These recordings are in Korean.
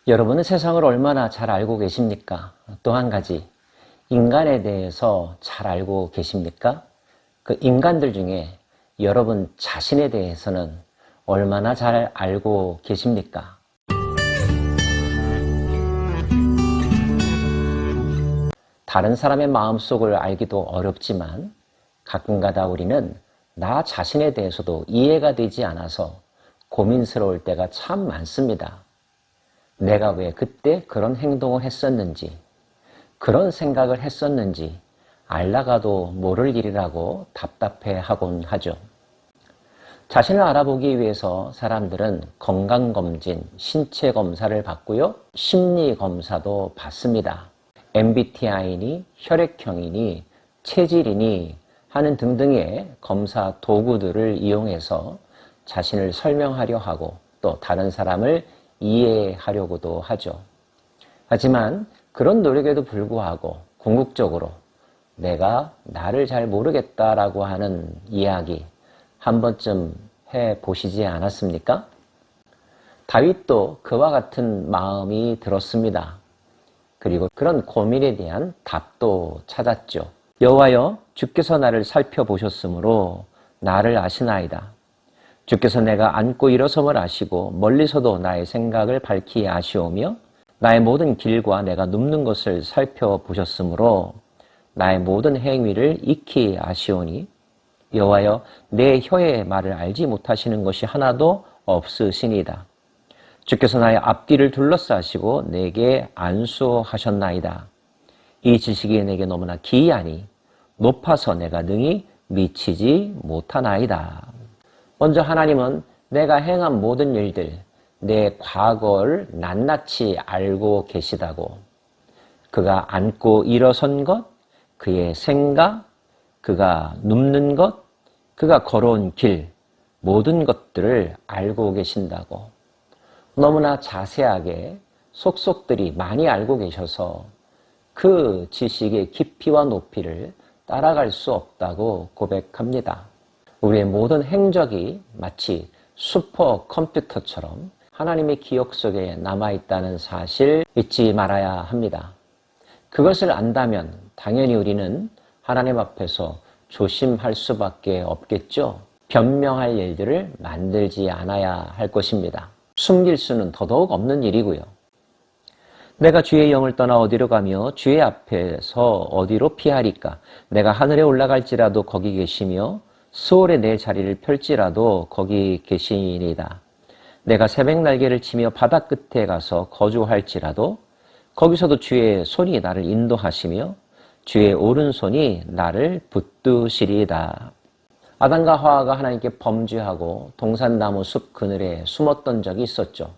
여러분은 세상을 얼마나 잘 알고 계십니까? 또 한 가지, 인간에 대해서 잘 알고 계십니까? 그 인간들 중에 여러분 자신에 대해서는 얼마나 잘 알고 계십니까? 다른 사람의 마음속을 알기도 어렵지만 가끔가다 우리는 나 자신에 대해서도 이해가 되지 않아서 고민스러울 때가 참 많습니다. 내가 왜 그때 그런 행동을 했었는지, 그런 생각을 했었는지 알다가도 모를 일이라고 답답해하곤 하죠. 자신을 알아보기 위해서 사람들은 건강검진, 신체검사를 받고요. 심리검사도 받습니다. MBTI니 혈액형이니 체질이니 하는 등등의 검사 도구들을 이용해서 자신을 설명하려 하고 또 다른 사람을 이해하려고도 하죠. 하지만 그런 노력에도 불구하고 궁극적으로 내가 나를 잘 모르겠다라고 하는 이야기 한 번쯤 해보시지 않았습니까? 다윗도 그와 같은 마음이 들었습니다. 그리고 그런 고민에 대한 답도 찾았죠. 여호와여, 주께서 나를 살펴보셨으므로 나를 아시나이다. 주께서 내가 앉고 일어섬을 아시고 멀리서도 나의 생각을 밝히 아시오며 나의 모든 길과 내가 눕는 것을 살펴보셨으므로 나의 모든 행위를 익히 아시오니 여호와여, 내 혀의 말을 알지 못하시는 것이 하나도 없으시니이다. 주께서 나의 앞뒤를 둘러싸시고 내게 안수하셨나이다. 이 지식이 내게 너무나 기이하니 높아서 내가 능히 미치지 못하나이다. 먼저 하나님은 내가 행한 모든 일들, 내 과거를 낱낱이 알고 계시다고. 그가 앉고 일어선 것, 그의 생각, 그가 눕는 것, 그가 걸어온 길, 모든 것들을 알고 계신다고. 너무나 자세하게 속속들이 많이 알고 계셔서 그 지식의 깊이와 높이를 따라갈 수 없다고 고백합니다. 우리의 모든 행적이 마치 슈퍼컴퓨터처럼 하나님의 기억 속에 남아있다는 사실 잊지 말아야 합니다. 그것을 안다면 당연히 우리는 하나님 앞에서 조심할 수밖에 없겠죠. 변명할 일들을 만들지 않아야 할 것입니다. 숨길 수는 더더욱 없는 일이고요. 내가 주의 영을 떠나 어디로 가며 주의 앞에서 어디로 피하리까? 내가 하늘에 올라갈지라도 거기 계시며 수월에 내 자리를 펼지라도 거기 계시니이다. 내가 새벽 날개를 치며 바다 끝에 가서 거주할지라도 거기서도 주의 손이 나를 인도하시며 주의 오른손이 나를 붙드시리이다. 아담과 하와가 하나님께 범죄하고 동산나무 숲 그늘에 숨었던 적이 있었죠.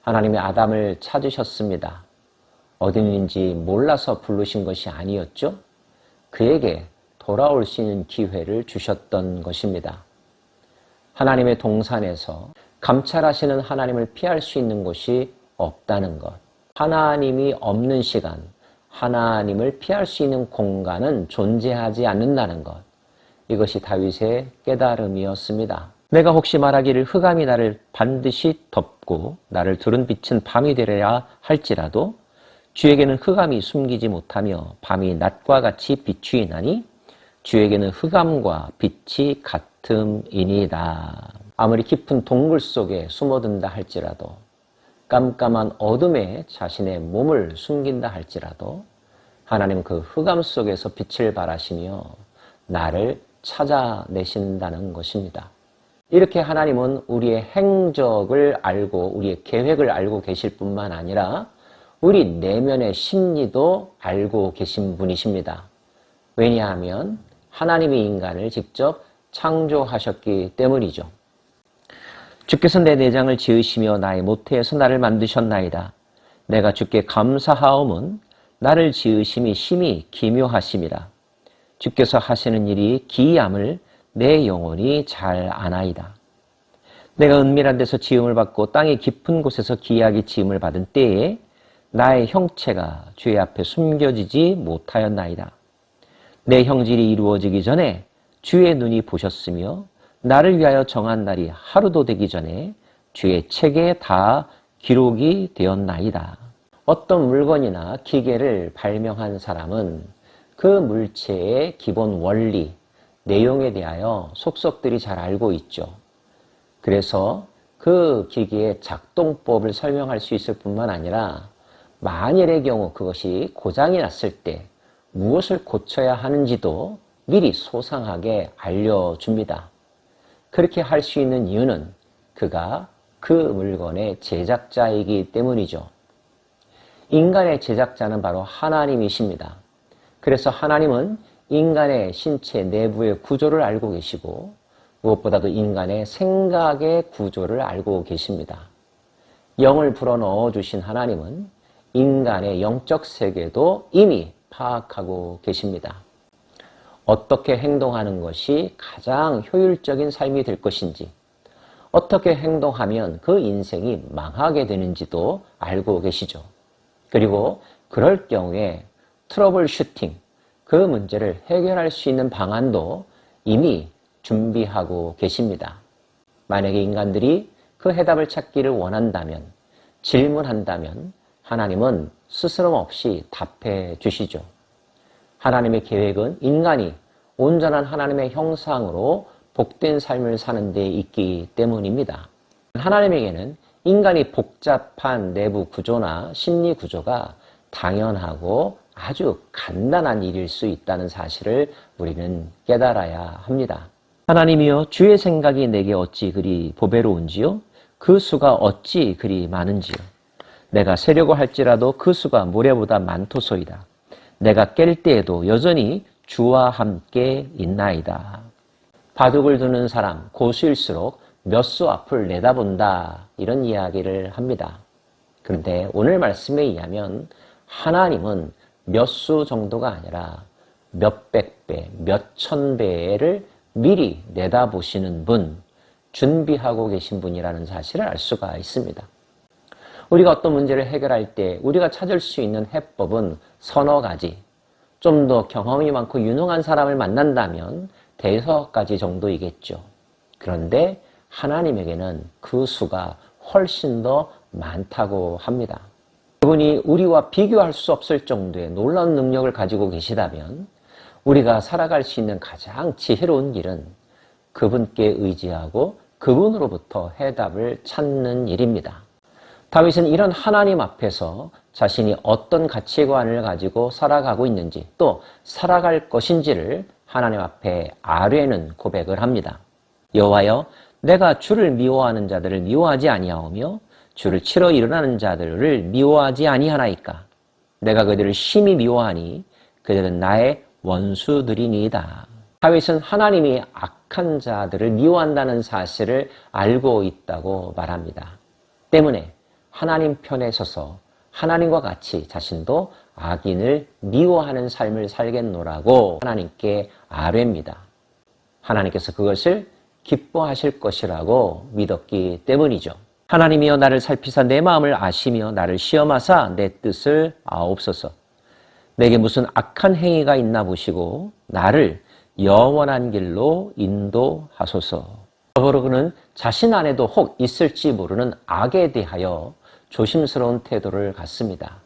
하나님이 아담을 찾으셨습니다. 어디 있는지 몰라서 부르신 것이 아니었죠. 그에게 돌아올 수 있는 기회를 주셨던 것입니다. 하나님의 동산에서 감찰하시는 하나님을 피할 수 있는 곳이 없다는 것. 하나님이 없는 시간, 하나님을 피할 수 있는 공간은 존재하지 않는다는 것. 이것이 다윗의 깨달음이었습니다. 내가 혹시 말하기를 흑암이 나를 반드시 덮고 나를 두른 빛은 밤이 되려야 할지라도 주에게는 흑암이 숨기지 못하며 밤이 낮과 같이 비추이나니 주에게는 흑암과 빛이 같음이니이다. 아무리 깊은 동굴 속에 숨어든다 할지라도 깜깜한 어둠에 자신의 몸을 숨긴다 할지라도 하나님은 그 흑암 속에서 빛을 발하시며 나를 찾아내신다는 것입니다. 이렇게 하나님은 우리의 행적을 알고 우리의 계획을 알고 계실 뿐만 아니라 우리 내면의 심리도 알고 계신 분이십니다. 왜냐하면 하나님이 인간을 직접 창조하셨기 때문이죠. 주께서 내 내장을 지으시며 나의 모태에서 나를 만드셨나이다. 내가 주께 감사하옴은 나를 지으심이 심히 기묘하심이라. 주께서 하시는 일이 기이함을 내 영혼이 잘 아나이다. 내가 은밀한 데서 지음을 받고 땅의 깊은 곳에서 기이하게 지음을 받은 때에 나의 형체가 주의 앞에 숨겨지지 못하였나이다. 내 형질이 이루어지기 전에 주의 눈이 보셨으며 나를 위하여 정한 날이 하루도 되기 전에 주의 책에 다 기록이 되었나이다. 어떤 물건이나 기계를 발명한 사람은 그 물체의 기본 원리, 내용에 대하여 속속들이 잘 알고 있죠. 그래서 그 기계의 작동법을 설명할 수 있을 뿐만 아니라 만일의 경우 그것이 고장이 났을 때 무엇을 고쳐야 하는지도 미리 소상하게 알려줍니다. 그렇게 할 수 있는 이유는 그가 그 물건의 제작자이기 때문이죠. 인간의 제작자는 바로 하나님이십니다. 그래서 하나님은 인간의 신체 내부의 구조를 알고 계시고 무엇보다도 인간의 생각의 구조를 알고 계십니다. 영을 불어넣어 주신 하나님은 인간의 영적 세계도 이미 파악하고 계십니다. 어떻게 행동하는 것이 가장 효율적인 삶이 될 것인지, 어떻게 행동하면 그 인생이 망하게 되는지도 알고 계시죠. 그리고 그럴 경우에 트러블 슈팅, 그 문제를 해결할 수 있는 방안도 이미 준비하고 계십니다. 만약에 인간들이 그 해답을 찾기를 원한다면, 질문한다면 하나님은 스스럼 없이 답해 주시죠. 하나님의 계획은 인간이 온전한 하나님의 형상으로 복된 삶을 사는 데 있기 때문입니다. 하나님에게는 인간이 복잡한 내부 구조나 심리 구조가 당연하고 아주 간단한 일일 수 있다는 사실을 우리는 깨달아야 합니다. 하나님이여, 주의 생각이 내게 어찌 그리 보배로운지요? 그 수가 어찌 그리 많은지요? 내가 세려고 할지라도 그 수가 모래보다 많도소이다. 내가 깰 때에도 여전히 주와 함께 있나이다. 바둑을 두는 사람, 고수일수록 몇 수 앞을 내다본다, 이런 이야기를 합니다. 그런데 오늘 말씀에 의하면 하나님은 몇 수 정도가 아니라 몇백 배, 몇천 배를 미리 내다보시는 분, 준비하고 계신 분이라는 사실을 알 수가 있습니다. 우리가 어떤 문제를 해결할 때 우리가 찾을 수 있는 해법은 서너 가지, 좀 더 경험이 많고 유능한 사람을 만난다면 5가지 정도이겠죠. 그런데 하나님에게는 그 수가 훨씬 더 많다고 합니다. 그분이 우리와 비교할 수 없을 정도의 놀라운 능력을 가지고 계시다면 우리가 살아갈 수 있는 가장 지혜로운 길은 그분께 의지하고 그분으로부터 해답을 찾는 일입니다. 다윗은 이런 하나님 앞에서 자신이 어떤 가치관을 가지고 살아가고 있는지, 또 살아갈 것인지를 하나님 앞에 아뢰는 고백을 합니다. 여호와여, 내가 주를 미워하는 자들을 미워하지 아니하오며 주를 치러 일어나는 자들을 미워하지 아니하나이까. 내가 그들을 심히 미워하니 그들은 나의 원수들이니이다. 다윗은 하나님이 악한 자들을 미워한다는 사실을 알고 있다고 말합니다. 때문에 하나님 편에 서서 하나님과 같이 자신도 악인을 미워하는 삶을 살겠노라고 하나님께 아뢰입니다. 하나님께서 그것을 기뻐하실 것이라고 믿었기 때문이죠. 하나님이여, 나를 살피사 내 마음을 아시며 나를 시험하사 내 뜻을 아옵소서. 내게 무슨 악한 행위가 있나 보시고 나를 영원한 길로 인도하소서. 더불어 그는 자신 안에도 혹 있을지 모르는 악에 대하여 조심스러운 태도를 갖습니다.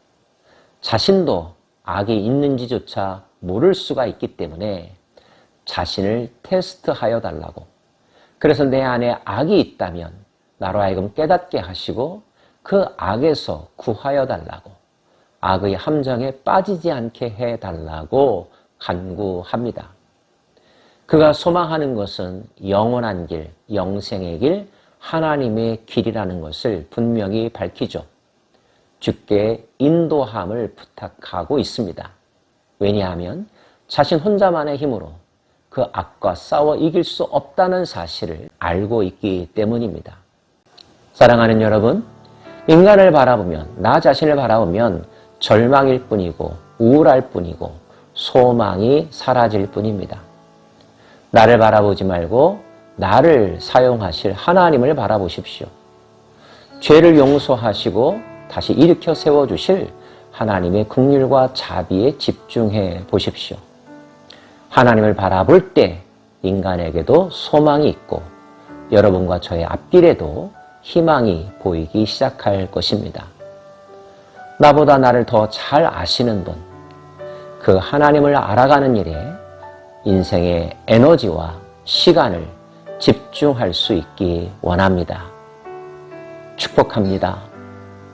자신도 악이 있는지조차 모를 수가 있기 때문에 자신을 테스트하여 달라고, 그래서 내 안에 악이 있다면 나로 하여금 깨닫게 하시고 그 악에서 구하여 달라고, 악의 함정에 빠지지 않게 해달라고 간구합니다. 그가 소망하는 것은 영원한 길, 영생의 길, 하나님의 길이라는 것을 분명히 밝히죠. 주께 인도함을 부탁하고 있습니다. 왜냐하면 자신 혼자만의 힘으로 그 악과 싸워 이길 수 없다는 사실을 알고 있기 때문입니다. 사랑하는 여러분, 인간을 바라보면, 나 자신을 바라보면 절망일 뿐이고 우울할 뿐이고 소망이 사라질 뿐입니다. 나를 바라보지 말고 나를 사용하실 하나님을 바라보십시오. 죄를 용서하시고 다시 일으켜 세워주실 하나님의 긍휼과 자비에 집중해 보십시오. 하나님을 바라볼 때 인간에게도 소망이 있고 여러분과 저의 앞길에도 희망이 보이기 시작할 것입니다. 나보다 나를 더 잘 아시는 분, 그 하나님을 알아가는 일에 인생의 에너지와 시간을 집중할 수 있기 원합니다. 축복합니다.